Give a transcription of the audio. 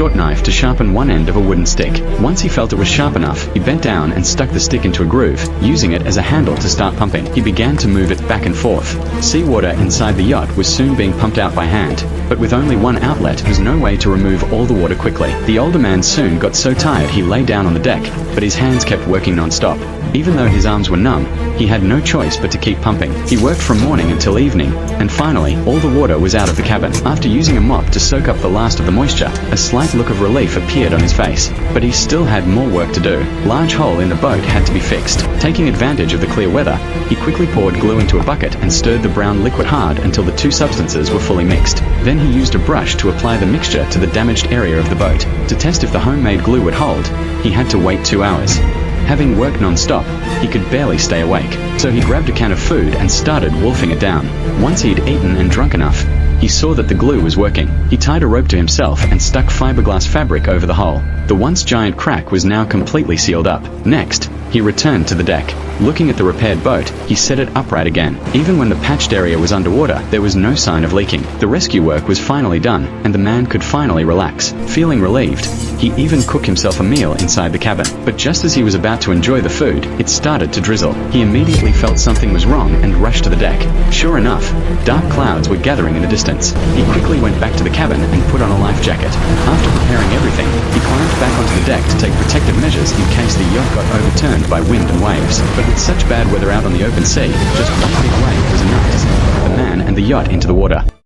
short knife to sharpen one end of a wooden stick. Once he felt it was sharp enough, he bent down and stuck the stick into a groove, using it as a handle to start pumping. He began to move it back and forth. Seawater inside the yacht was soon being pumped out by hand, but with only one outlet, there was no way to remove all the water quickly. The older man soon got so tired he lay down on the deck, but his hands kept working non-stop. Even though his arms were numb, he had no choice but to keep pumping. He worked from morning until evening, and finally, all the water was out of the cabin. After using a mop to soak up the last of the moisture, a slight look of relief appeared on his face, but he still had more work to do. Large hole in the boat had to be fixed. Taking advantage of the clear weather, he quickly poured glue into a bucket and stirred the brown liquid hard until the two substances were fully mixed. Then he used a brush to apply the mixture to the damaged area of the boat. To test if the homemade glue would hold, he had to wait 2 hours. Having worked non-stop, he could barely stay awake, so he grabbed a can of food and started wolfing it down. Once he'd eaten and drunk enough, he saw that the glue was working. He tied a rope to himself and stuck fiberglass fabric over the hole. The once giant crack was now completely sealed up. Next, he returned to the deck. Looking at the repaired boat, he set it upright again. Even when the patched area was underwater, there was no sign of leaking. The rescue work was finally done, and the man could finally relax. Feeling relieved, he even cooked himself a meal inside the cabin. But just as he was about to enjoy the food, it started to drizzle. He immediately felt something was wrong and rushed to the deck. Sure enough, dark clouds were gathering in the distance. He quickly went back to the cabin and put on a life jacket. After preparing everything, he climbed back onto the deck to take protective measures in case the yacht got overturned by wind and waves. But with such bad weather out on the open sea, just one big wave was enough to send the man and the yacht into the water.